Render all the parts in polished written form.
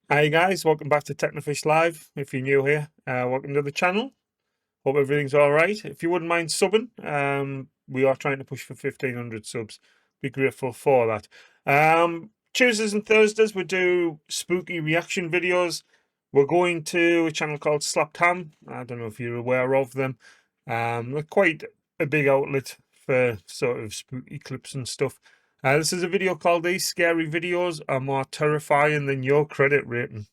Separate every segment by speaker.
Speaker 1: Hi guys, welcome back to Technofish Live. If you're new here, welcome to the channel. Hope everything's all right. If you wouldn't mind subbing, we are trying to push for 1,500 subs. Be grateful for that. Tuesdays and Thursdays we do spooky reaction videos. We're going to a channel called Slapped Ham. I don't know if you're aware of them. They're quite a big outlet for sort of spooky clips and stuff. This is a video called "These Scary Videos Are More Terrifying Than Your Credit Rating."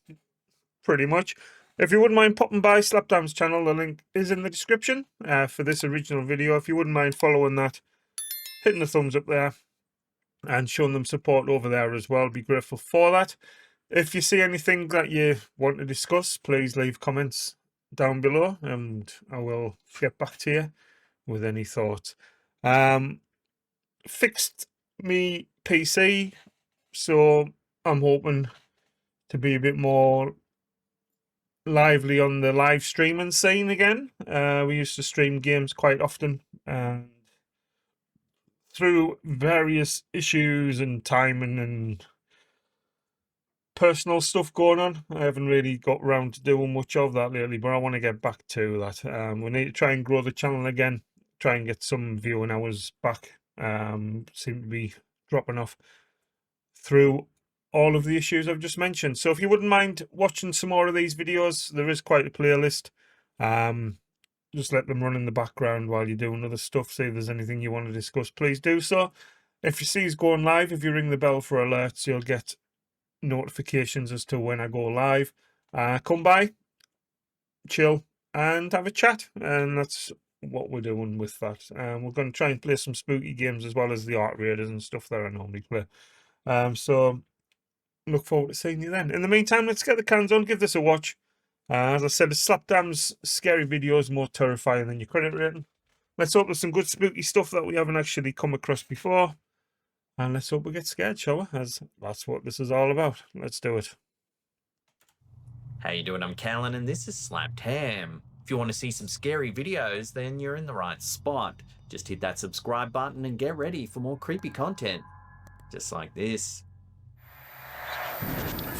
Speaker 1: Pretty much. If you wouldn't mind popping by Slapdam's channel, the link is in the description for this original video. If you wouldn't mind following that, hitting the thumbs up there, and showing them support over there as well, be grateful for that. If you see anything that you want to discuss, please leave comments down below, and I will get back to you with any thoughts. Fixed me PC, so I'm hoping to be a bit more lively on the live streaming scene again. We used to stream games quite often, and through various issues and timing and personal stuff going on, I haven't really got around to doing much of that lately, but I want to get back to that. We need to try and grow the channel again, try and get some viewing hours back. Seem to be dropping off through all of the issues I've just mentioned. So if you wouldn't mind watching some more of these videos, there is quite a playlist. Just let them run in the background while you're doing other stuff. See if there's anything you want to discuss, please do so. If you see us going live, if you ring the bell for alerts, you'll get notifications as to when I go live. Come by, chill, and have a chat. And that's what we're doing with that. We're going to try and play some spooky games as well as the art raiders and stuff that I normally play. So look forward to seeing you then. In the meantime, let's get the cans on, give this a watch. As I said, Slapdam's scary videos more terrifying than your credit rating. Let's hope there's some good spooky stuff that we haven't actually come across before. And let's hope we get scared, shall we? As that's what this is all about. Let's do it.
Speaker 2: How you doing? I'm Callan and this is Slapped Ham. If you want to see some scary videos, then you're in the right spot. Just hit that subscribe button and get ready for more creepy content. Just like this.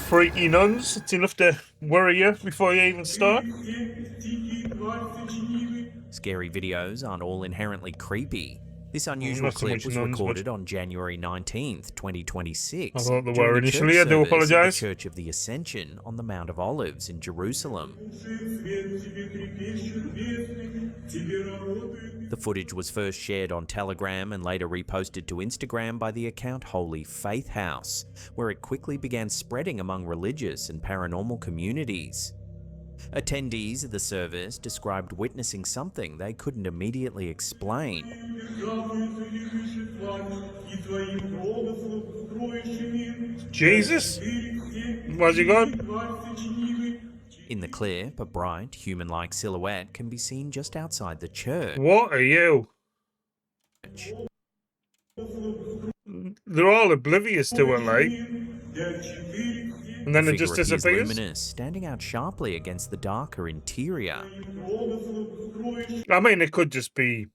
Speaker 1: Freaky nuns. It's enough to worry you before you even start.
Speaker 2: Scary videos aren't all inherently creepy. This unusual
Speaker 1: not so
Speaker 2: clip
Speaker 1: much
Speaker 2: was
Speaker 1: nuns,
Speaker 2: recorded on January 19th, 2026.
Speaker 1: I thought they
Speaker 2: during
Speaker 1: were
Speaker 2: a church
Speaker 1: initially. I do
Speaker 2: service at the
Speaker 1: apologise.
Speaker 2: Church of the Ascension on the Mount of Olives in Jerusalem. The footage was first shared on Telegram and later reposted to Instagram by the account Holy Faith House, where it quickly began spreading among religious and paranormal communities. Attendees of the service described witnessing something they couldn't immediately explain.
Speaker 1: Jesus? Where's he gone?
Speaker 2: In the clip, a bright, human-like silhouette can be seen just outside the church.
Speaker 1: What are you? They're all oblivious to it, like. And then it just
Speaker 2: appears
Speaker 1: disappears?
Speaker 2: luminous, standing out sharply against the darker interior.
Speaker 1: I mean, it could just be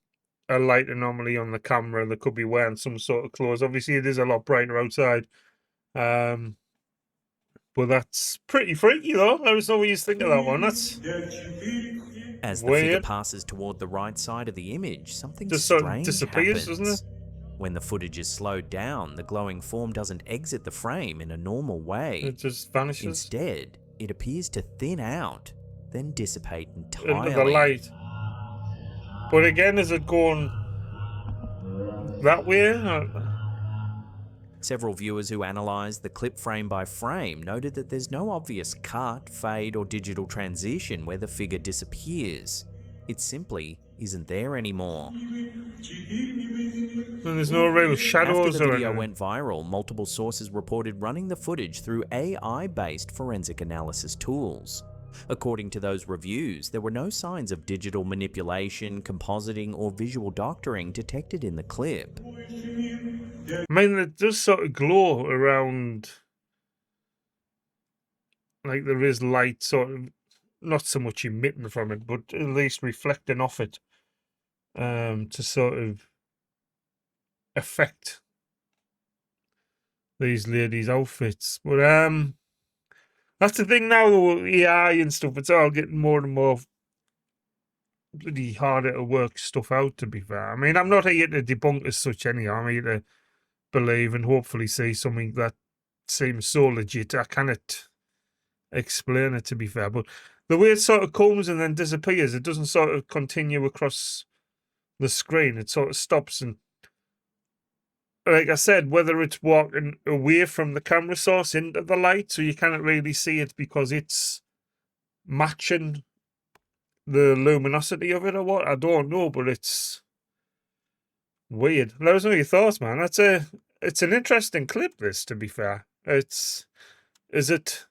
Speaker 1: a light anomaly on the camera. They could be wearing some sort of clothes. Obviously, it is a lot brighter outside. But that's pretty freaky, though. I was always thinking of that one. That's
Speaker 2: As the figure passes toward the right side of the image, something
Speaker 1: just sort of
Speaker 2: strange
Speaker 1: disappears,
Speaker 2: happens.
Speaker 1: doesn't it?
Speaker 2: When the footage is slowed down, the glowing form doesn't exit the frame in a normal way.
Speaker 1: It just vanishes.
Speaker 2: Instead, it appears to thin out, then dissipate entirely.
Speaker 1: Into the light. But again, is it going that way?
Speaker 2: Several viewers who analysed the clip frame by frame noted that there's no obvious cut, fade, or digital transition where the figure disappears. It simply isn't there anymore.
Speaker 1: And there's no real shadows.
Speaker 2: After the video went viral, multiple sources reported running the footage through AI-based forensic analysis tools. According to those reviews, there were no signs of digital manipulation, compositing, or visual doctoring detected in the clip.
Speaker 1: I mean, it does sort of glow around, like there is light sort of, not so much emitting from it, but at least reflecting off it, to sort of affect these ladies' outfits. But That's the thing now, though, AI and stuff. It's all getting more and more bloody harder to work stuff out. To be fair, I mean, I'm not here to debunk as such. Anyhow, I'm here to believe and hopefully see something that seems so legit. I cannot explain it, to be fair, but the way it sort of comes and then disappears, it doesn't sort of continue across the screen. It sort of stops, and like I said, whether it's walking away from the camera source into the light, so you can't really see it because it's matching the luminosity of it or what, I don't know, but it's weird. Let us know your thoughts, man. It's an interesting clip, this, to be fair. Is it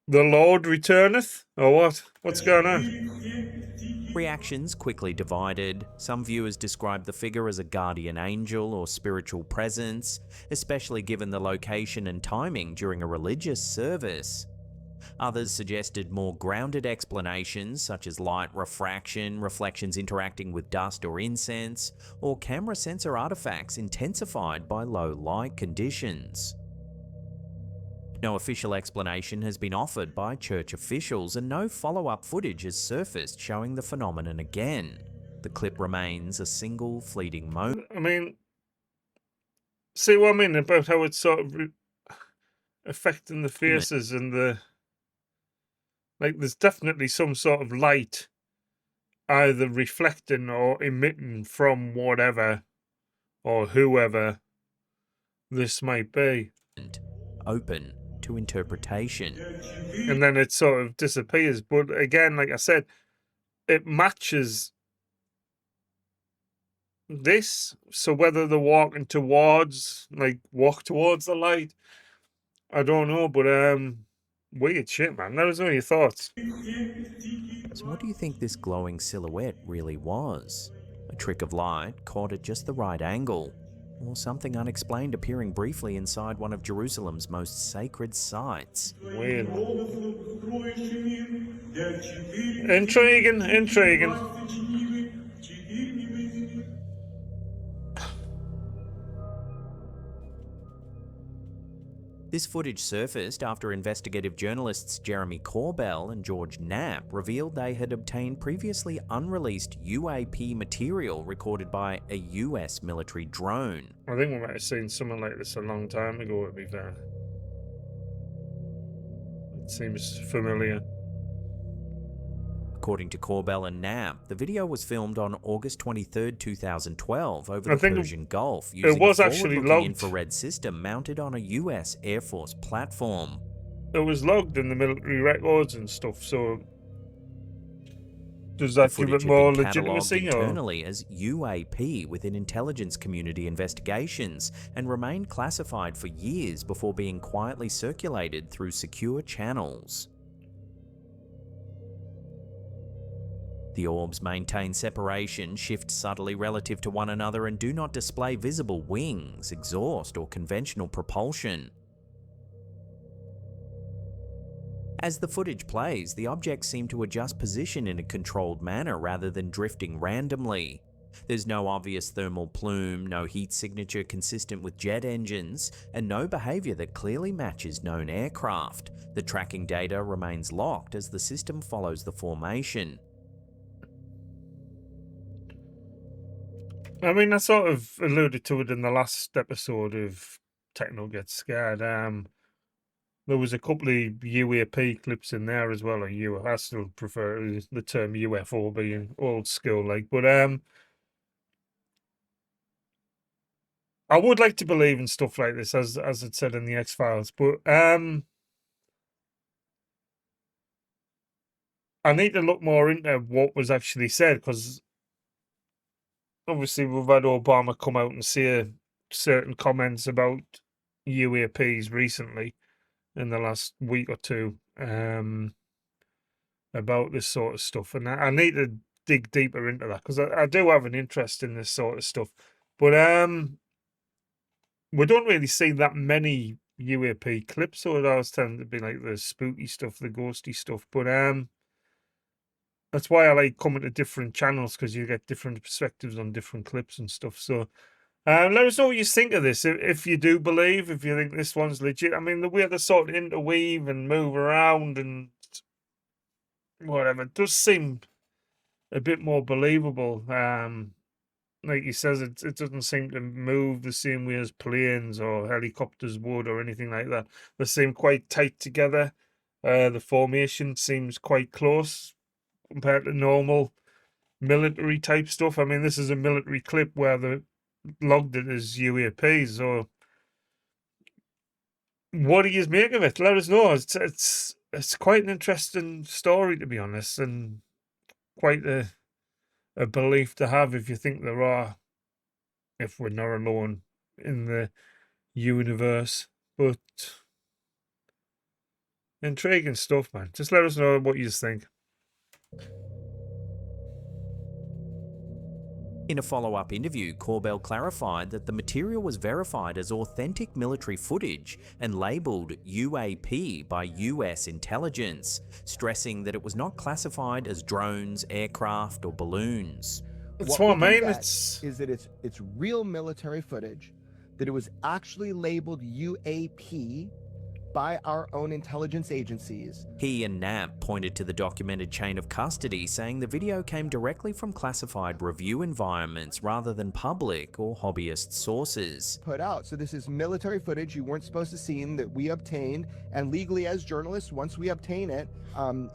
Speaker 1: the Lord returneth or what? What's going on?
Speaker 2: Reactions quickly divided. Some viewers described the figure as a guardian angel or spiritual presence, especially given the location and timing during a religious service. Others suggested more grounded explanations such as light refraction, reflections interacting with dust or incense, or camera sensor artifacts intensified by low light conditions. No official explanation has been offered by church officials, and no follow-up footage has surfaced showing the phenomenon again. The clip remains a single fleeting moment.
Speaker 1: I mean, see what I mean about how it's sort of affecting the faces and the... Like, there's definitely some sort of light either reflecting or emitting from whatever or whoever this might be.
Speaker 2: Open to interpretation.
Speaker 1: And then it sort of disappears. But again, like I said, it matches this. So whether they're walking towards, like, walk towards the light, I don't know. But weird shit, man. Let us know your thoughts.
Speaker 2: So what do you think this glowing silhouette really was? A trick of light caught at just the right angle? Or something unexplained appearing briefly inside one of Jerusalem's most sacred sites?
Speaker 1: Weird. Intriguing, intriguing.
Speaker 2: This footage surfaced after investigative journalists Jeremy Corbell and George Knapp revealed they had obtained previously unreleased UAP material recorded by a US military drone.
Speaker 1: I think we might have seen something like this a long time ago, to be fair. It seems familiar.
Speaker 2: According to Corbell and Knapp, the video was filmed on August 23, 2012 over the Persian Gulf using a forward-looking infrared system mounted on a US Air Force platform.
Speaker 1: It was logged in the military records and stuff, so does that give it more legitimacy?
Speaker 2: Internally as UAP within intelligence community investigations and remained classified for years before being quietly circulated through secure channels. The orbs maintain separation, shift subtly relative to one another, and do not display visible wings, exhaust, or conventional propulsion. As the footage plays, the objects seem to adjust position in a controlled manner rather than drifting randomly. There's no obvious thermal plume, no heat signature consistent with jet engines, and no behavior that clearly matches known aircraft. The tracking data remains locked as the system follows the formation.
Speaker 1: I mean, I sort of alluded to it in the last episode of Techno Gets Scared. There was a couple of UAP clips in there as well. I still prefer the term UFO being old school, like. But I would like to believe in stuff like this, as it said in the X-Files. But I need to look more into what was actually said, because obviously we've had Obama come out and say certain comments about UAPs recently in the last week or two about this sort of stuff, and I need to dig deeper into that, because I do have an interest in this sort of stuff. But we don't really see that many UAP clips, so it always tends to be like the spooky stuff, the ghosty stuff. But that's why I like coming to different channels, because you get different perspectives on different clips and stuff. So Let us know what you think of this. If you do believe, if you think this one's legit. I mean, the way they sort of interweave and move around and whatever does seem a bit more believable. Like he says, it doesn't seem to move the same way as planes or helicopters would or anything like that. They seem quite tight together. The formation seems quite close compared to normal military type stuff. I mean, this is a military clip where they logged it as UAPs. So, what do you make of it? Let us know. It's quite an interesting story, to be honest, and quite a belief to have if you think there are, if we're not alone in the universe. But intriguing stuff, man. Just let us know what you think.
Speaker 2: In a follow-up interview, Corbell clarified that the material was verified as authentic military footage and labelled UAP by US intelligence, stressing that it was not classified as drones, aircraft or balloons.
Speaker 1: That's
Speaker 3: what
Speaker 1: what I
Speaker 3: we
Speaker 1: mean.
Speaker 3: can get is that it's real military footage, that it was actually labeled UAP by our own intelligence agencies.
Speaker 2: He and NAB pointed to the documented chain of custody, saying the video came directly from classified review environments rather than public or hobbyist sources.
Speaker 3: Put out. So this is military footage you weren't supposed to see that we obtained, and legally as journalists, once we obtain it,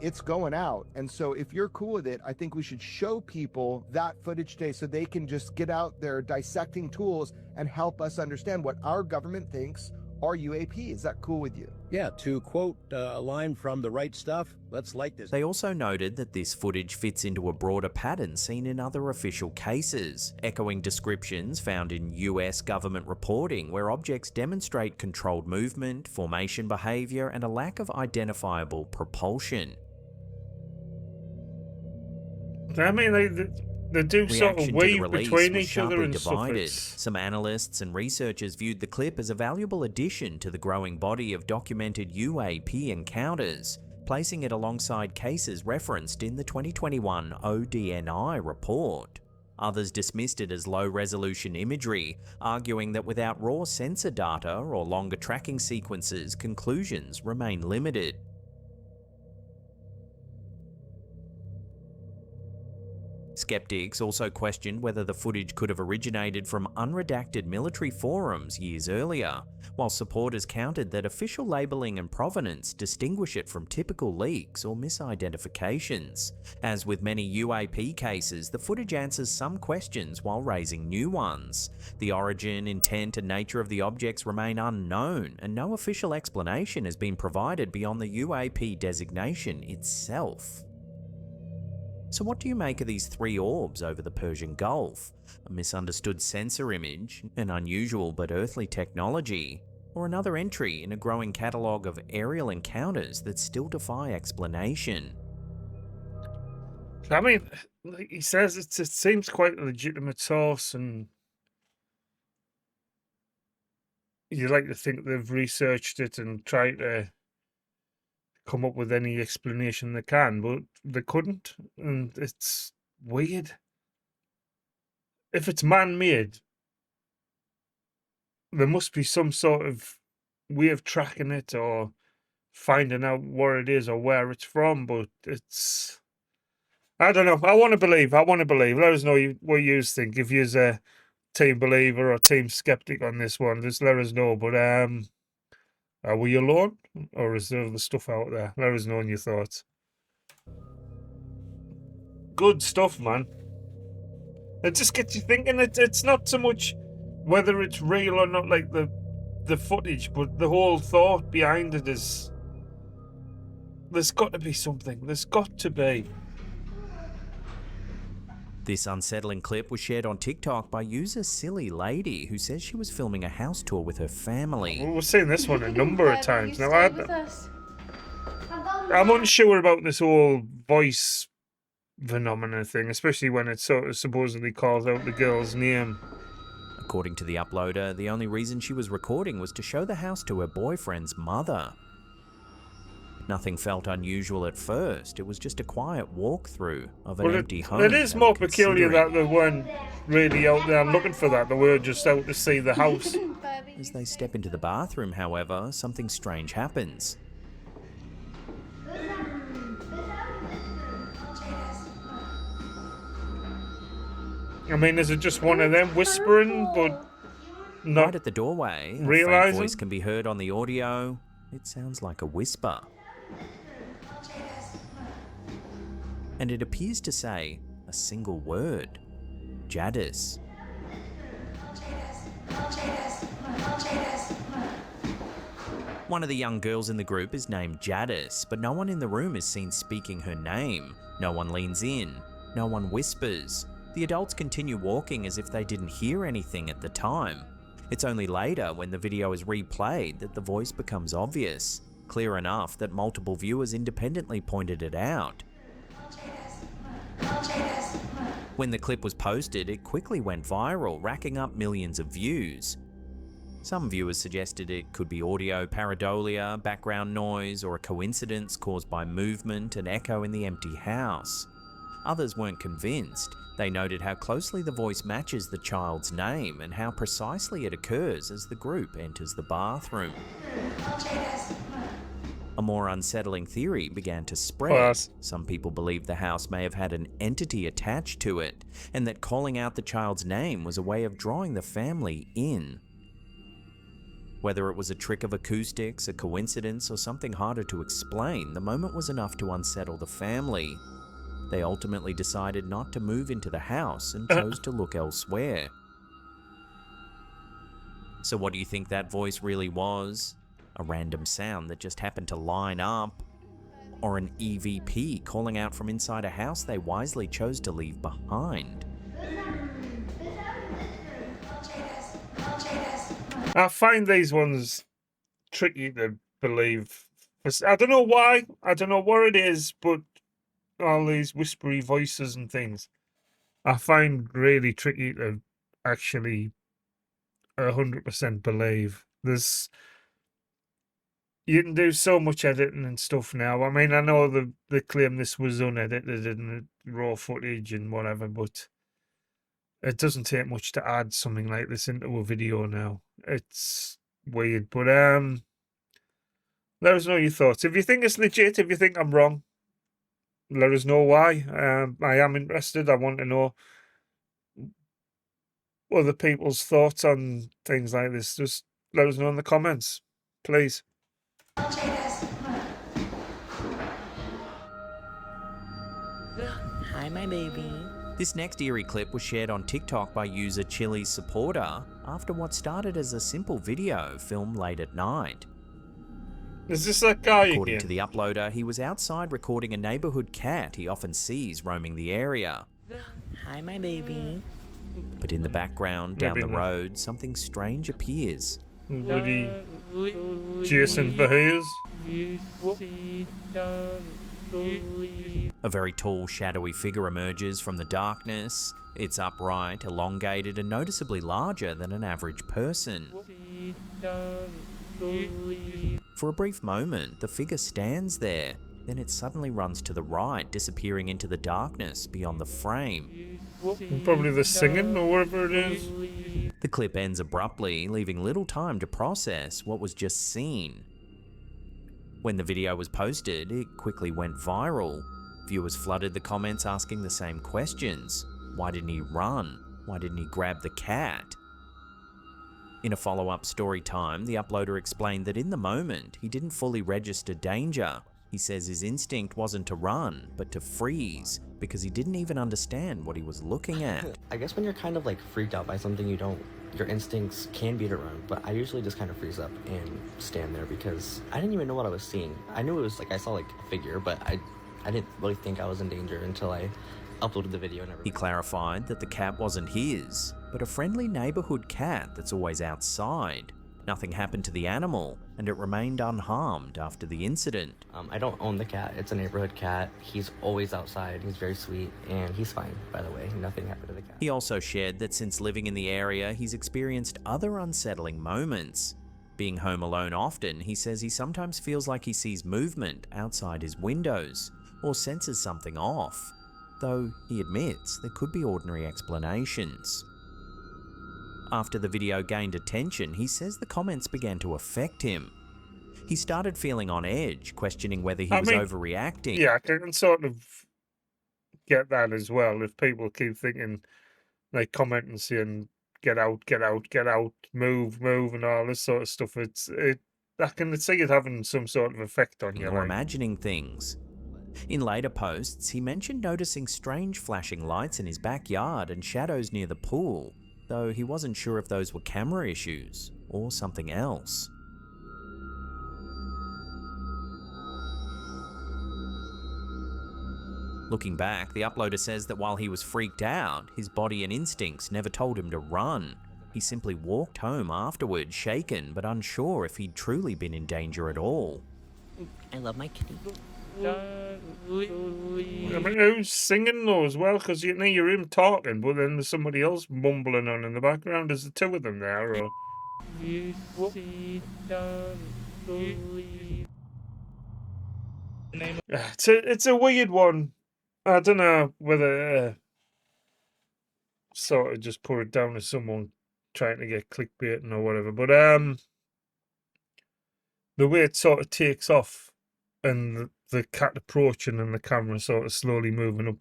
Speaker 3: it's going out. And so if you're cool with it, I think we should show people that footage today so they can just get out their dissecting tools and help us understand what our government thinks are UAP. Is that cool with you?
Speaker 4: Yeah, to quote a line from The Right Stuff, let's light this.
Speaker 2: They also noted that this footage fits into a broader pattern seen in other official cases, echoing descriptions found in US government reporting where objects demonstrate controlled movement, formation behaviour and a lack of identifiable propulsion.
Speaker 1: I mean, they do sort of weave between each other and
Speaker 2: divided.
Speaker 1: stuff.
Speaker 2: Some analysts and researchers viewed the clip as a valuable addition to the growing body of documented UAP encounters, placing it alongside cases referenced in the 2021 ODNI report. Others dismissed it as low-resolution imagery, arguing that without raw sensor data or longer tracking sequences, conclusions remain limited. Skeptics also questioned whether the footage could have originated from unredacted military forums years earlier, while supporters countered that official labelling and provenance distinguish it from typical leaks or misidentifications. As with many UAP cases, the footage answers some questions while raising new ones. The origin, intent and nature of the objects remain unknown, and no official explanation has been provided beyond the UAP designation itself. So what do you make of these three orbs over the Persian Gulf? A misunderstood sensor image, an unusual but earthly technology, or another entry in a growing catalogue of aerial encounters that still defy explanation?
Speaker 1: I mean, like he says, it seems quite a legitimate source, and you like to think they've researched it and tried to come up with any explanation they can, but they couldn't, and it's weird. If it's man-made, there must be some sort of way of tracking it or finding out what it is or where it's from, but it's... I don't know. I want to believe. Let us know what you think. If you're a team believer or team skeptic on this one, just let us know. But are we alone, or is there other stuff out there? Let us know your thoughts. Good stuff, man. It just gets you thinking. It's not so much whether it's real or not, like the footage, but the whole thought behind it is there's got to be something. There's got to be.
Speaker 2: This unsettling clip was shared on TikTok by user Silly Lady, who says she was filming a house tour with her family.
Speaker 1: We've seen this one a number of times now. I'm unsure about this whole voice phenomena thing, especially when it sort of supposedly calls out the girl's name.
Speaker 2: According to the uploader, the only reason she was recording was to show the house to her boyfriend's mother. Nothing felt unusual at first. It was just a quiet walkthrough of an empty home.
Speaker 1: It is more peculiar that they weren't really out there looking for that. They were just out to see the house.
Speaker 2: As they step into the bathroom, however, something strange happens.
Speaker 1: I mean, is it just one of them whispering, but not
Speaker 2: Right at the doorway, a faint
Speaker 1: realising?
Speaker 2: voice can be heard on the audio. It sounds like a whisper. And it appears to say a single word. Jadis. One of the young girls in the group is named Jadis, but no one in the room is seen speaking her name. No one leans in. No one whispers. The adults continue walking as if they didn't hear anything at the time. It's only later, when the video is replayed, that the voice becomes obvious, clear enough that multiple viewers independently pointed it out. When the clip was posted, it quickly went viral, racking up millions of views. Some viewers suggested it could be audio pareidolia, background noise, or a coincidence caused by movement and echo in the empty house. Others weren't convinced. They noted how closely the voice matches the child's name and how precisely it occurs as the group enters the bathroom. A more unsettling theory began to spread.
Speaker 1: Class.
Speaker 2: Some people believed the house may have had an entity attached to it, and that calling out the child's name was a way of drawing the family in. Whether it was a trick of acoustics, a coincidence, or something harder to explain, the moment was enough to unsettle the family. They ultimately decided not to move into the house and chose to look elsewhere. So what do you think that voice really was? A random sound that just happened to line up? Or an EVP calling out from inside a house they wisely chose to leave behind?
Speaker 1: I find these ones tricky to believe. I don't know why. I don't know what it is, but all these whispery voices and things, I find really tricky to actually 100% believe. You can do so much editing and stuff now. I mean, I know they claim this was unedited and raw footage and whatever, but it doesn't take much to add something like this into a video now. It's weird, but let us know your thoughts. If you think it's legit, if you think I'm wrong, let us know why. I am interested. I want to know other people's thoughts on things like this. Just let us know in the comments, please.
Speaker 5: Hi, my baby.
Speaker 2: This next eerie clip was shared on TikTok by user Chili's Supporter after what started as a simple video filmed late at night.
Speaker 1: Is this that guy
Speaker 2: According
Speaker 1: again?
Speaker 2: to the uploader, he was outside recording a neighborhood cat he often sees roaming the area.
Speaker 5: Hi, my baby.
Speaker 2: But in the background, down
Speaker 1: Maybe
Speaker 2: the
Speaker 1: not.
Speaker 2: road, something strange appears.
Speaker 1: Woody Jason Voorhees?
Speaker 2: A very tall, shadowy figure emerges from the darkness. It's upright, elongated, and noticeably larger than an average person. For a brief moment, the figure stands there. Then it suddenly runs to the right, disappearing into the darkness beyond the frame.
Speaker 1: Probably the singing or whatever it is.
Speaker 2: The clip ends abruptly, leaving little time to process what was just seen. When the video was posted, it quickly went viral. Viewers flooded the comments asking the same questions. Why didn't he run? Why didn't he grab the cat? In a follow-up story time, the uploader explained that in the moment, he didn't fully register danger. He says his instinct wasn't to run, but to freeze, because he didn't even understand what he was looking at.
Speaker 6: I guess when you're kind of like freaked out by something, your instincts can be to run, but I usually just kind of freeze up and stand there because I didn't even know what I was seeing. I knew it was like, I saw like a figure, but I didn't really think I was in danger until I uploaded the video and everything.
Speaker 2: He clarified that the cat wasn't his, but a friendly neighborhood cat that's always outside. Nothing happened to the animal, and it remained unharmed after the incident.
Speaker 6: I don't own the cat. It's a neighborhood cat. He's always outside. He's very sweet, and he's fine, by the way. Nothing happened to the cat.
Speaker 2: He also shared that since living in the area, he's experienced other unsettling moments. Being home alone often, he says he sometimes feels like he sees movement outside his windows, or senses something off. though he admits there could be ordinary explanations. After the video gained attention, he says the comments began to affect him. He started feeling on edge, questioning whether he was overreacting.
Speaker 1: Yeah, I can sort of get that as well. If people keep thinking, like, commenting saying, get out, get out, get out, move, move, and all this sort of stuff, I can see it having some sort of effect on you.
Speaker 2: Or
Speaker 1: Like.
Speaker 2: imagining things. In later posts, he mentioned noticing strange flashing lights in his backyard and shadows near the pool, though he wasn't sure if those were camera issues or something else. Looking back, the uploader says that while he was freaked out, his body and instincts never told him to run. He simply walked home afterward, shaken but unsure if he'd truly been in danger at all.
Speaker 5: I love my kitty.
Speaker 1: I mean, who's singing though as well? Because you hear him talking, but then there's somebody else mumbling on in the background. There's the two of them there. Or... It's a weird one. I don't know whether sort of just put it down as someone trying to get clickbaiting or whatever, but the way it sort of takes off and the cat approaching and the camera sort of slowly moving up,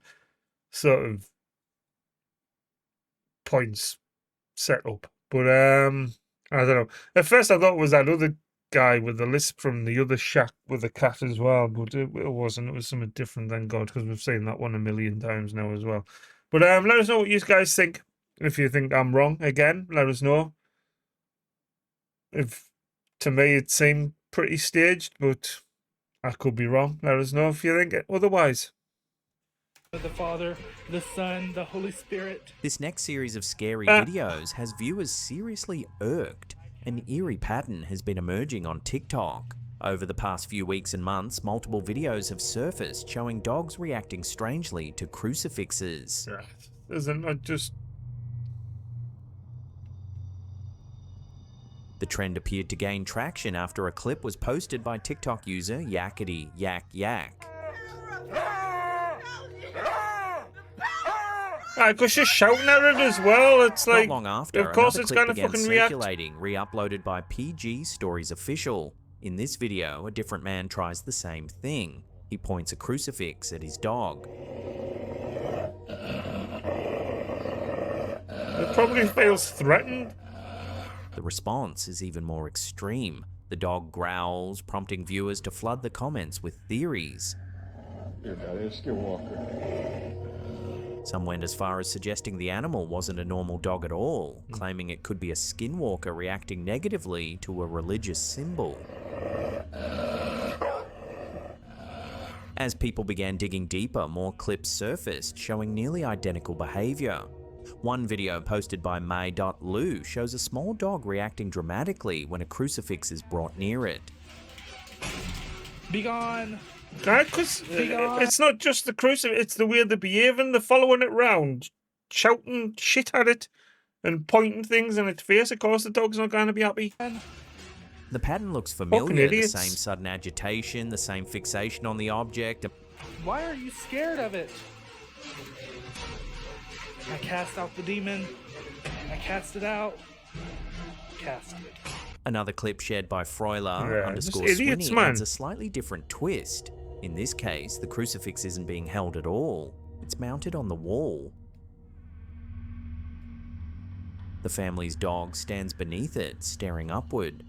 Speaker 1: sort of points set up. But I don't know. At first I thought it was that other guy with the lisp from the other shack with the cat as well, but it wasn't. It was something different, thank God, because we've seen that one a million times now as well. But let us know what you guys think. If you think I'm wrong, again, let us know. If to me it seemed pretty staged, but I could be wrong. Let us know if you think otherwise.
Speaker 7: The Father, the Son, the Holy Spirit.
Speaker 2: This next series of scary videos has viewers seriously irked. An eerie pattern has been emerging on TikTok. Over the past few weeks and months, multiple videos have surfaced showing dogs reacting strangely to crucifixes.
Speaker 1: Yeah, isn't it just...
Speaker 2: The trend appeared to gain traction after a clip was posted by TikTok user Yakety Yak Yak.
Speaker 1: Because she's shouting at it as well. It's like,
Speaker 2: not long after,
Speaker 1: of course
Speaker 2: another
Speaker 1: it's
Speaker 2: clip
Speaker 1: going to
Speaker 2: began
Speaker 1: fucking react.
Speaker 2: circulating, re-uploaded by PG Stories Official. In this video, a different man tries the same thing. He points a crucifix at his dog.
Speaker 1: It probably feels threatened.
Speaker 2: The response is even more extreme. The dog growls, prompting viewers to flood the comments with theories.
Speaker 8: Your daddy is Skinwalker.
Speaker 2: Some went as far as suggesting the animal wasn't a normal dog at all, claiming it could be a skinwalker reacting negatively to a religious symbol. As people began digging deeper, more clips surfaced showing nearly identical behavior. One video posted by May.Lu shows a small dog reacting dramatically when a crucifix is brought near it.
Speaker 7: Be gone!
Speaker 1: Because it's not just the crucifix, it's the way they're behaving. They're following it round, shouting shit at it and pointing things in its face. Of course, the dog's not going to be happy.
Speaker 2: The pattern looks familiar, the
Speaker 1: idiots.
Speaker 2: same sudden agitation, the same fixation on the object.
Speaker 7: Why are you scared of it? I cast out the demon. I cast it out. Cast it.
Speaker 2: Another clip shared by Froiler
Speaker 1: Yeah,
Speaker 2: underscore
Speaker 1: just idiots,
Speaker 2: Swinny
Speaker 1: man.
Speaker 2: adds a slightly different twist. In this case, the crucifix isn't being held at all. It's mounted on the wall. The family's dog stands beneath it, staring upward.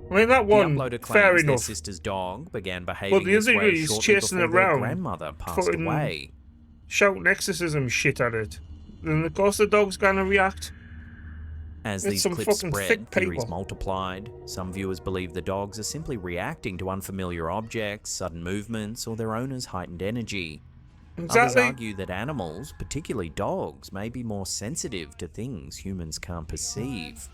Speaker 1: I mean, that one,
Speaker 2: The uploader
Speaker 1: fair
Speaker 2: claims their
Speaker 1: enough.
Speaker 2: sister's dog began behaving
Speaker 1: the
Speaker 2: this
Speaker 1: other
Speaker 2: way
Speaker 1: is
Speaker 2: shortly
Speaker 1: chasing
Speaker 2: before
Speaker 1: it
Speaker 2: their
Speaker 1: round,
Speaker 2: grandmother passed
Speaker 1: fucking
Speaker 2: away.
Speaker 1: Shouting exorcism shit at it. Then, of course, the dog's going to react.
Speaker 2: As
Speaker 1: It's
Speaker 2: these
Speaker 1: some
Speaker 2: clips
Speaker 1: fucking
Speaker 2: spread,
Speaker 1: thick
Speaker 2: theories
Speaker 1: people.
Speaker 2: multiplied. Some viewers believe the dogs are simply reacting to unfamiliar objects, sudden movements, or their owner's heightened energy. Others
Speaker 1: Exactly.
Speaker 2: argue that animals, particularly dogs, may be more sensitive to things humans can't perceive.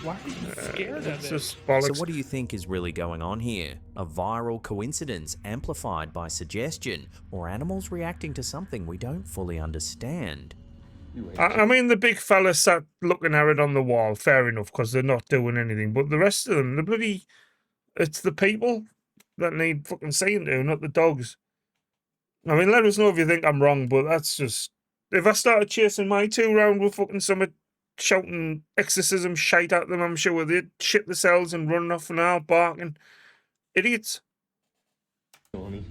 Speaker 7: Why are you scared of
Speaker 1: It's
Speaker 7: it?
Speaker 1: just bollocks.
Speaker 2: So what do you think is really going on here? A viral coincidence amplified by suggestion, or animals reacting to something we don't fully understand?
Speaker 8: You ain't.
Speaker 1: I mean, the big fella sat looking at it on the wall. Fair enough, because they're not doing anything. But the rest of them, it's the people that need fucking seeing to, not the dogs. I mean, let us know if you think I'm wrong, but that's just... If I started chasing my two round with fucking someone shouting exorcism shite at them, I'm sure they'd shit themselves and run off and out barking. Idiots.
Speaker 8: Tony.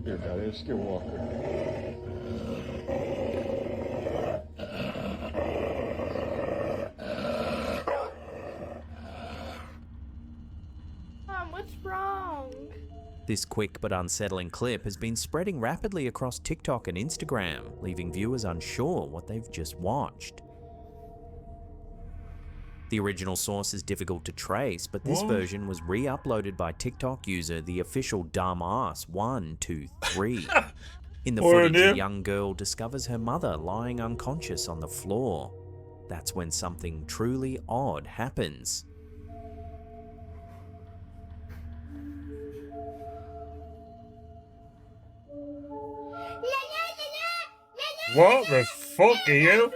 Speaker 8: Your dad is Skinwalker.
Speaker 9: Mom, what's wrong?
Speaker 2: This quick but unsettling clip has been spreading rapidly across TikTok and Instagram, leaving viewers unsure what they've just watched. The original source is difficult to trace, but this version was re-uploaded by TikTok user the official Dumbass123. In the footage, a young girl discovers her mother lying unconscious on the floor. That's when something truly odd happens.
Speaker 1: What the fuck are you?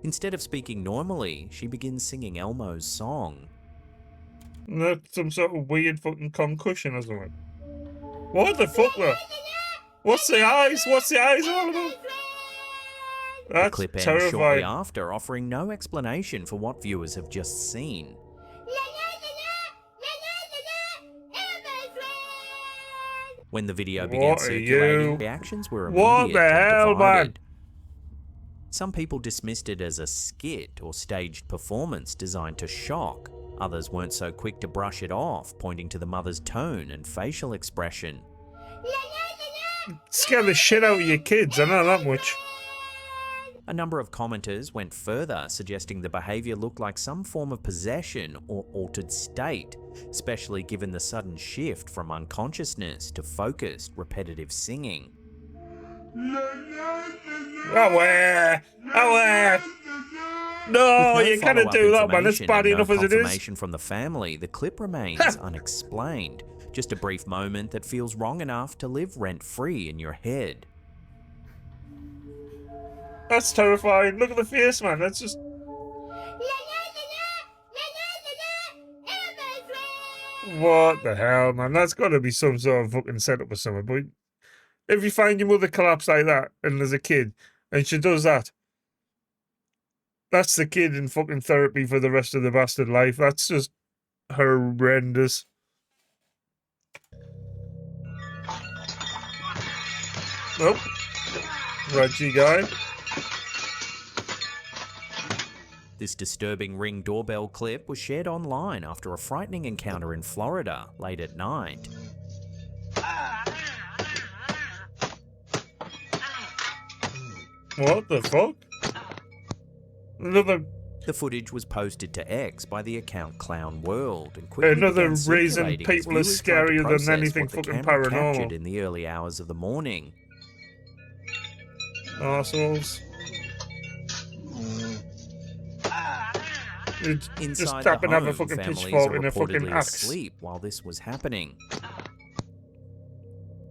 Speaker 2: Instead of speaking normally, she begins singing Elmo's song.
Speaker 1: That's some sort of weird fucking concussion or something. What the fuck, though? What's the eyes? What's the eyes all about?
Speaker 2: The
Speaker 1: That's
Speaker 2: clip ends shortly
Speaker 1: terrifying.
Speaker 2: after, offering no explanation for what viewers have just seen. When the video began
Speaker 1: What are
Speaker 2: circulating,
Speaker 1: you?
Speaker 2: reactions were
Speaker 1: What
Speaker 2: immediate
Speaker 1: the
Speaker 2: and
Speaker 1: hell, man?
Speaker 2: divided. Some people dismissed it as a skit or staged performance designed to shock. Others weren't so quick to brush it off, pointing to the mother's tone and facial expression.
Speaker 1: Scare the shit out of your kids, I know that much.
Speaker 2: A number of commenters went further, suggesting the behaviour looked like some form of possession or altered state, especially given the sudden shift from unconsciousness to focused, repetitive singing.
Speaker 1: No,
Speaker 2: With no
Speaker 1: you can't
Speaker 2: follow-up
Speaker 1: do that, man. It's
Speaker 2: information
Speaker 1: bad
Speaker 2: and
Speaker 1: enough
Speaker 2: no
Speaker 1: as it is.
Speaker 2: confirmation from the family, the clip remains unexplained. Just a brief moment that feels wrong enough to live rent-free in your head.
Speaker 1: That's terrifying. Look at the face, man. That's just... What the hell, man? That's got to be some sort of fucking setup or something. But if you find your mother collapse like that, and there's a kid, and she does that, that's the kid in fucking therapy for the rest of the bastard life. That's just horrendous. Nope. Reggie guy.
Speaker 2: This disturbing Ring doorbell clip was shared online after a frightening encounter in Florida late at night.
Speaker 1: What the fuck? Another
Speaker 2: The footage was posted to X by the account Clown World and quickly
Speaker 1: Another
Speaker 2: began
Speaker 1: reason
Speaker 2: circulating as
Speaker 1: people are
Speaker 2: viewers tried to
Speaker 1: scarier than
Speaker 2: process
Speaker 1: anything
Speaker 2: what the
Speaker 1: fucking
Speaker 2: camera
Speaker 1: paranormal.
Speaker 2: captured in the early hours of the morning.
Speaker 1: arseholes. Just
Speaker 2: Inside
Speaker 1: tap
Speaker 2: the
Speaker 1: and have a
Speaker 2: home,
Speaker 1: fucking
Speaker 2: families
Speaker 1: pitchfork
Speaker 2: are
Speaker 1: and a fucking
Speaker 2: reportedly
Speaker 1: axe.
Speaker 2: asleep while this was happening.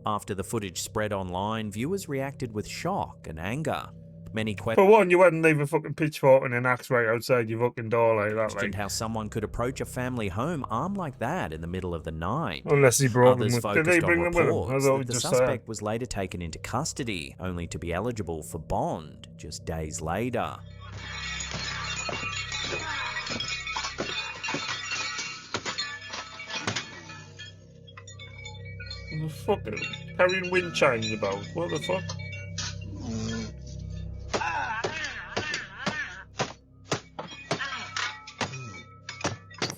Speaker 2: After the footage spread online, viewers reacted with shock and anger. Many
Speaker 1: For one, you wouldn't leave a fucking pitchfork and an axe right outside your fucking door like that,
Speaker 2: questioned
Speaker 1: like.
Speaker 2: how someone could approach a family home armed like that in the middle of the night.
Speaker 1: Unless he brought them
Speaker 2: Others
Speaker 1: with... Did they
Speaker 2: focused
Speaker 1: bring
Speaker 2: on
Speaker 1: them with him? I
Speaker 2: reports
Speaker 1: thought
Speaker 2: that
Speaker 1: we
Speaker 2: the
Speaker 1: just
Speaker 2: suspect was later taken into custody, only to be eligible for bond just days later.
Speaker 1: What the fuck? Carrying wind chimes about. What the fuck?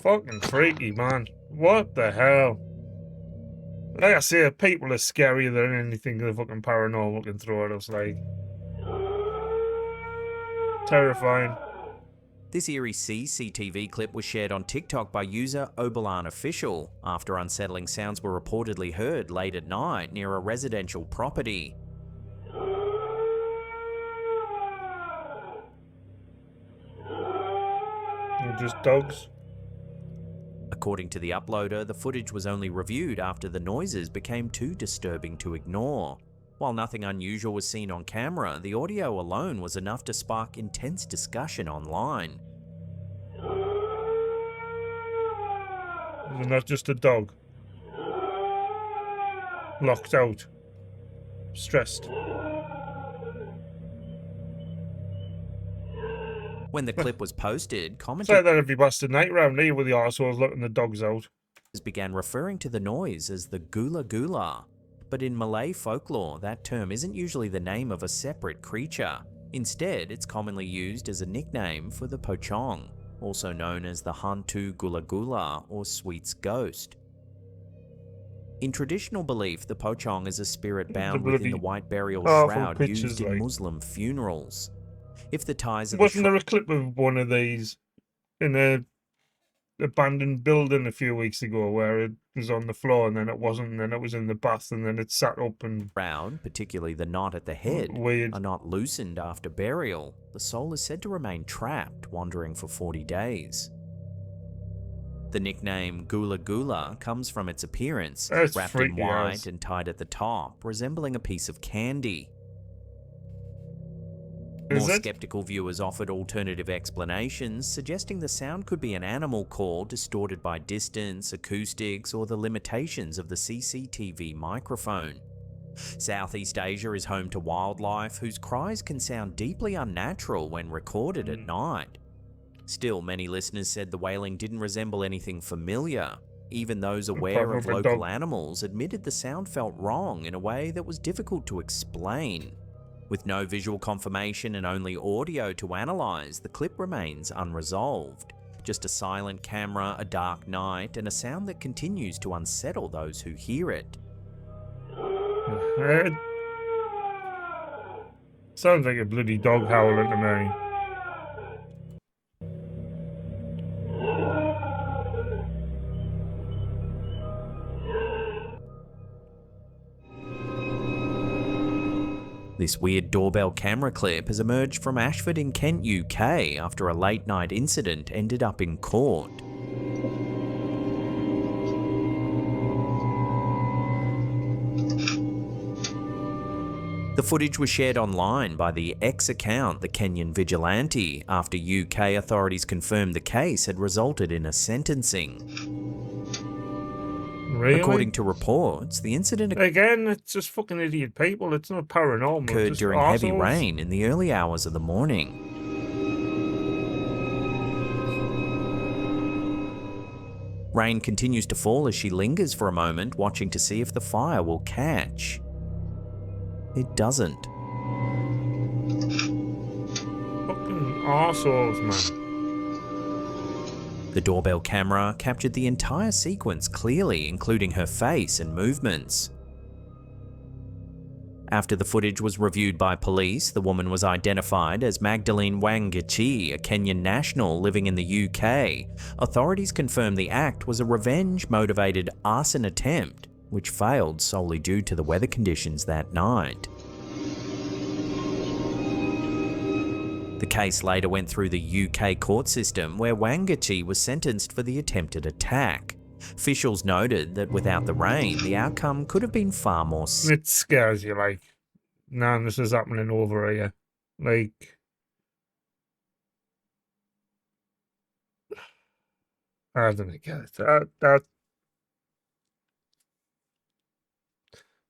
Speaker 1: Fucking freaky, man. What the hell? Like I say, people are scarier than anything the fucking paranormal can throw at us, like. Terrifying.
Speaker 2: This eerie CCTV clip was shared on TikTok by user Oberlan Official after unsettling sounds were reportedly heard late at night near a residential property.
Speaker 1: They're just dogs.
Speaker 2: According to the uploader, the footage was only reviewed after the noises became too disturbing to ignore. While nothing unusual was seen on camera, the audio alone was enough to spark intense discussion online.
Speaker 1: Isn't that just a dog? Locked out. Stressed.
Speaker 2: When the clip was posted,
Speaker 1: It's like
Speaker 2: commentators
Speaker 1: that every bastard night round here with the arseholes letting the dogs out.
Speaker 2: began referring to the noise as the gula gula. But in Malay folklore, that term isn't usually the name of a separate creature. Instead, it's commonly used as a nickname for the pocong, also known as the hantu gula gula or sweet's ghost. In traditional belief, the pocong is a spirit bound within the white burial shroud used in Muslim funerals. If the ties of
Speaker 1: Wasn't there a clip of one of these in a abandoned building a few weeks ago where it was on the floor and then it wasn't, and then it was in the bath and then it sat up and
Speaker 2: shroud, particularly the knot at the head,
Speaker 1: weird.
Speaker 2: are not loosened after burial, the soul is said to remain trapped, wandering for 40 days. The nickname Gula Gula comes from its appearance,
Speaker 1: That's
Speaker 2: wrapped in
Speaker 1: freaky
Speaker 2: white
Speaker 1: ass.
Speaker 2: and tied at the top, resembling a piece of candy.
Speaker 1: Is
Speaker 2: More
Speaker 1: it?
Speaker 2: skeptical viewers offered alternative explanations, suggesting the sound could be an animal call distorted by distance, acoustics, or the limitations of the CCTV microphone. Southeast Asia is home to wildlife whose cries can sound deeply unnatural when recorded at night. Still, many listeners said the wailing didn't resemble anything familiar. Even those aware of local animals admitted the sound felt wrong in a way that was difficult to explain. With no visual confirmation and only audio to analyze, the clip remains unresolved. Just a silent camera, a dark night, and a sound that continues to unsettle those who hear it.
Speaker 1: Sounds like a bloody dog howling to me.
Speaker 2: This weird doorbell camera clip has emerged from Ashford in Kent, UK, after a late night incident ended up in court. The footage was shared online by the X account, The Kenyan Vigilante, after UK authorities confirmed the case had resulted in a sentencing.
Speaker 1: Really?
Speaker 2: According to reports, the incident
Speaker 1: Again, it's just fucking idiot people. It's not paranormal.
Speaker 2: occurred
Speaker 1: just
Speaker 2: during heavy
Speaker 1: arseholes.
Speaker 2: rain in the early hours of the morning. Rain continues to fall as she lingers for a moment, watching to see if the fire will catch. It doesn't.
Speaker 1: Fucking arseholes, man.
Speaker 2: The doorbell camera captured the entire sequence clearly, including her face and movements. After the footage was reviewed by police, the woman was identified as Magdalene Wangechi, a Kenyan national living in the UK. Authorities confirmed the act was a revenge-motivated arson attempt, which failed solely due to the weather conditions that night. The case later went through the UK court system, where Wangechi was sentenced for the attempted attack. Officials noted that without the rain, the outcome could have been far more
Speaker 1: It scares you, like, man, this is happening over here. Like, I don't know, guys. That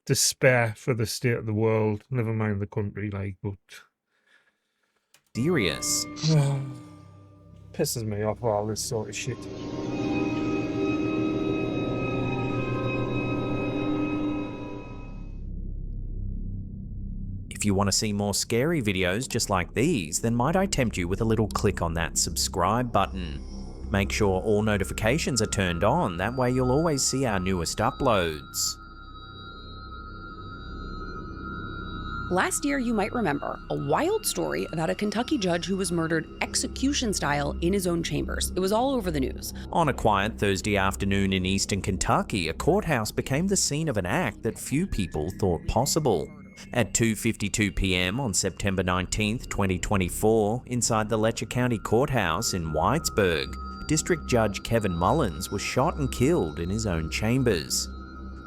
Speaker 1: despair for the state of the world. Never mind the country, like, but
Speaker 2: serious.
Speaker 1: pisses me off all this sort of shit.
Speaker 2: If you want to see more scary videos just like these, then might I tempt you with a little click on that subscribe button. Make sure all notifications are turned on, that way you'll always see our newest uploads.
Speaker 10: Last year, you might remember a wild story about a Kentucky judge who was murdered execution style in his own chambers. It was all over the news.
Speaker 2: On a quiet Thursday afternoon in eastern Kentucky, a courthouse became the scene of an act that few people thought possible. At 2:52 p.m. on September 19, 2024, inside the Letcher County Courthouse in Whitesburg, District Judge Kevin Mullins was shot and killed in his own chambers.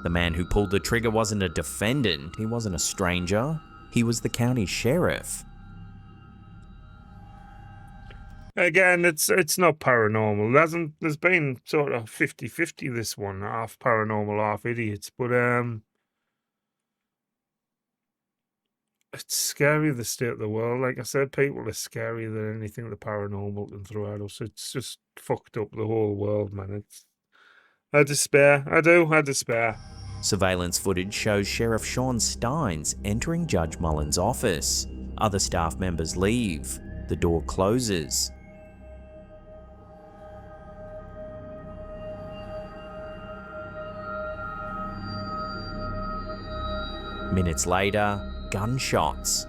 Speaker 2: The man who pulled the trigger wasn't a defendant, he wasn't a stranger, he was the county sheriff.
Speaker 1: Again, it's not paranormal. There's been sort of 50-50 this one, half paranormal, half idiots, but it's scary, the state of the world. Like I said, people are scarier than anything the paranormal can throw at us. It's just fucked up the whole world, man. I despair. I despair.
Speaker 2: Surveillance footage shows Sheriff Sean Steins entering Judge Mullins' office. Other staff members leave. The door closes. Minutes later, gunshots.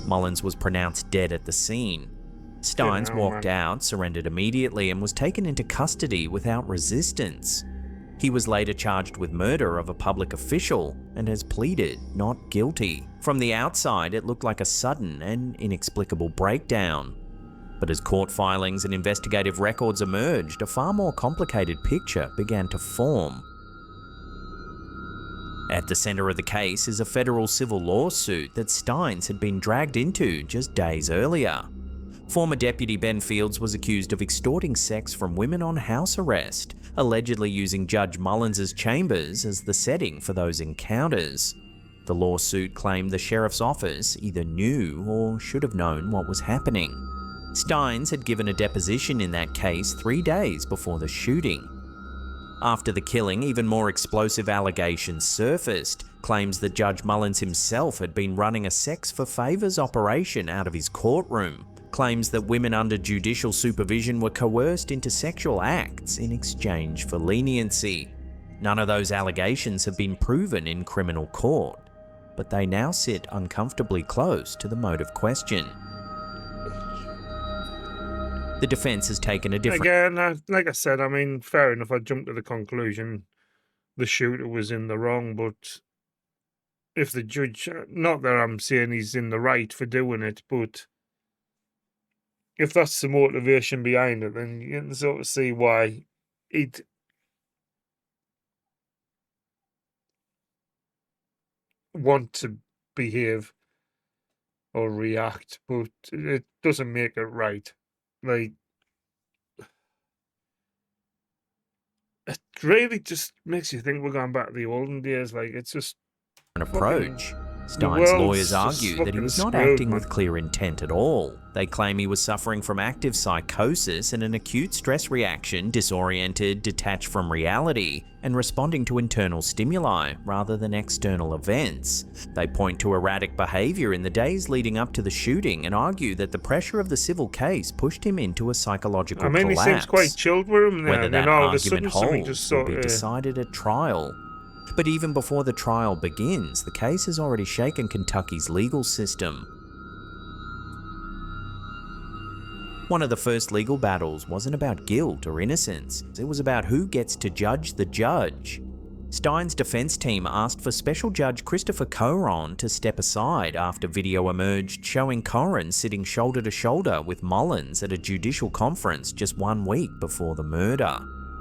Speaker 2: Mullins was pronounced dead at the scene. Steins walked out, surrendered immediately, and was taken into custody without resistance. He was later charged with murder of a public official and has pleaded not guilty. From the outside, it looked like a sudden and inexplicable breakdown. But as court filings and investigative records emerged, a far more complicated picture began to form. At the center of the case is a federal civil lawsuit that Steins had been dragged into just days earlier. Former Deputy Ben Fields was accused of extorting sex from women on house arrest, allegedly using Judge Mullins' chambers as the setting for those encounters. The lawsuit claimed the sheriff's office either knew or should have known what was happening. Steins had given a deposition in that case 3 days before the shooting. After the killing, even more explosive allegations surfaced, claims that Judge Mullins himself had been running a sex for favours operation out of his courtroom, claims that women under judicial supervision were coerced into sexual acts in exchange for leniency. None of those allegations have been proven in criminal court, but they now sit uncomfortably close to the motive question. The defense has taken a different...
Speaker 1: Again, like I said, I mean, fair enough, I jumped to the conclusion the shooter was in the wrong, but if the judge... Not that I'm saying he's in the right for doing it, but if that's the motivation behind it, then you can sort of see why he'd want to behave or react, but it doesn't make it right. Like, it really just makes you think we're going back to the olden days. Like, it's just
Speaker 2: an approach. Steins' lawyers argue that he was not acting with clear intent at all. They claim he was suffering from active psychosis and an acute stress reaction, disoriented, detached from reality, and responding to internal stimuli rather than external events. They point to erratic behavior in the days leading up to the shooting and argue that the pressure of the civil case pushed him into a psychological collapse.
Speaker 1: He seems quite chilled with him there.
Speaker 2: Whether that argument holds
Speaker 1: just
Speaker 2: will be decided at trial. But even before the trial begins, the case has already shaken Kentucky's legal system. One of the first legal battles wasn't about guilt or innocence, it was about who gets to judge the judge. Steins' defense team asked for Special Judge Christopher Coron to step aside after video emerged showing Coron sitting shoulder to shoulder with Mullins at a judicial conference just 1 week before the murder.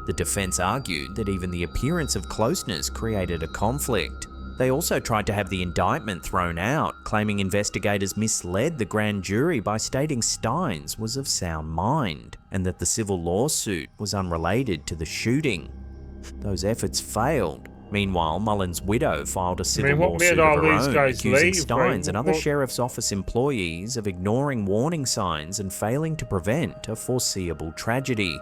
Speaker 2: The defense argued that even the appearance of closeness created a conflict. They also tried to have the indictment thrown out, claiming investigators misled the grand jury by stating Steins was of sound mind, and that the civil lawsuit was unrelated to the shooting. Those efforts failed. Meanwhile, Mullins' widow filed a civil lawsuit of her own, accusing Steins and other sheriff's office employees of ignoring warning signs and failing to prevent a foreseeable tragedy.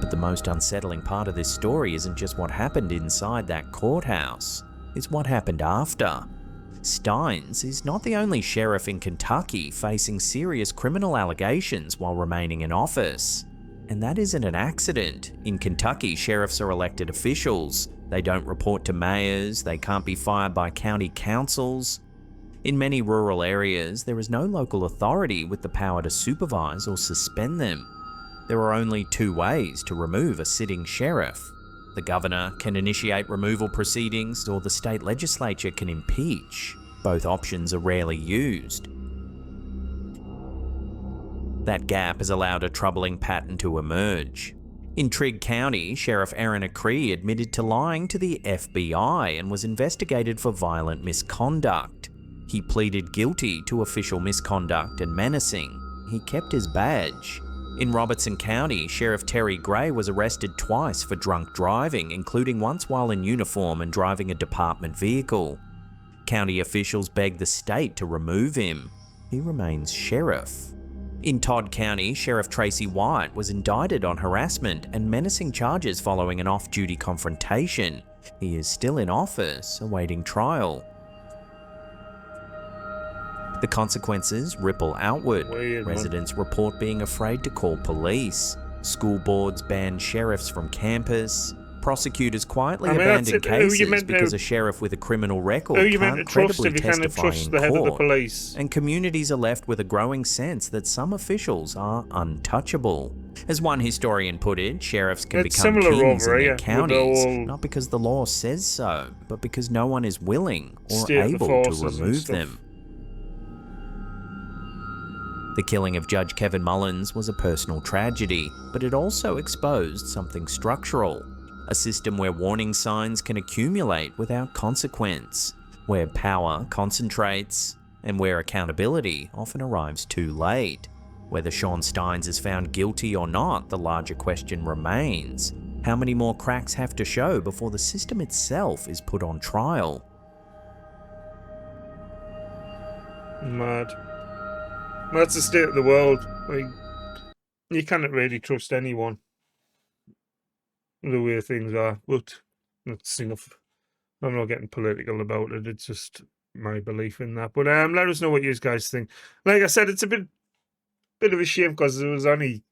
Speaker 2: But the most unsettling part of this story isn't just what happened inside that courthouse, it's what happened after. Steins is not the only sheriff in Kentucky facing serious criminal allegations while remaining in office. And that isn't an accident. In Kentucky, sheriffs are elected officials. They don't report to mayors, they can't be fired by county councils. In many rural areas, there is no local authority with the power to supervise or suspend them. There are only 2 ways to remove a sitting sheriff. The governor can initiate removal proceedings, or the state legislature can impeach. Both options are rarely used. That gap has allowed a troubling pattern to emerge. In Trigg County, Sheriff Aaron Acree admitted to lying to the FBI and was investigated for violent misconduct. He pleaded guilty to official misconduct and menacing. He kept his badge. In Robertson County, Sheriff Terry Gray was arrested twice for drunk driving, including once while in uniform and driving a department vehicle. County officials begged the state to remove him. He remains sheriff. In Todd County, Sheriff Tracy White was indicted on harassment and menacing charges following an off-duty confrontation. He is still in office, awaiting trial. The consequences ripple outward. Residents report being afraid to call police. School boards ban sheriffs from campus. Prosecutors quietly abandon cases because a sheriff with a criminal record can't credibly testify in court. And communities are left with a growing sense that some officials are untouchable. As one historian put it, sheriffs can become kings in their counties, not because the law says so, but because no one is willing or able to remove them. The killing of Judge Kevin Mullins was a personal tragedy, but it also exposed something structural. A system where warning signs can accumulate without consequence, where power concentrates, and where accountability often arrives too late. Whether Sean Steins is found guilty or not, the larger question remains. How many more cracks have to show before the system itself is put on trial?
Speaker 1: Mad. That's the state of the world. Like, you cannot really trust anyone the way things are, but that's enough. I'm not getting political about it. It's just my belief in that. But let us know what you guys think. Like I said, it's a bit of a shame because there was only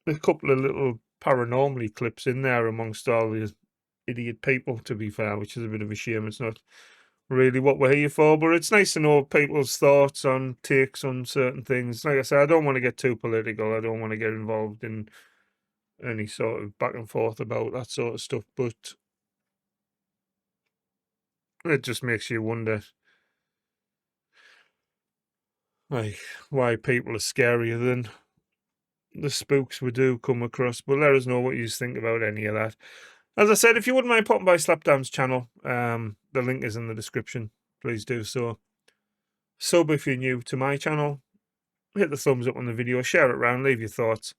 Speaker 1: a couple of little paranormally clips in there amongst all these idiot people, to be fair, which is a bit of a shame. It's not really what we're here for, but it's nice to know people's thoughts on takes on certain things. Like I said, I don't want to get too political. I don't want to get involved in any sort of back and forth about that sort of stuff, but it just makes you wonder, like, why people are scarier than the spooks we do come across. But let us know what you think about any of that. As I said, if you wouldn't mind popping by Slapdown's channel, the link is in the description. Please do so. Sub if you're new to my channel. Hit the thumbs up on the video, share it around, leave your thoughts.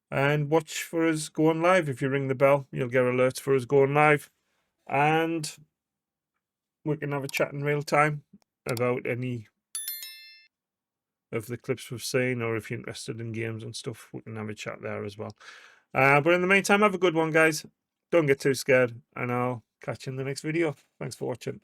Speaker 1: And watch for us going live. If you ring the bell, you'll get alerts for us going live. And we can have a chat in real time about any of the clips we've seen, or if you're interested in games and stuff, we can have a chat there as well. But in the meantime, have a good one, guys. Don't get too scared, and I'll catch you in the next video. Thanks for watching.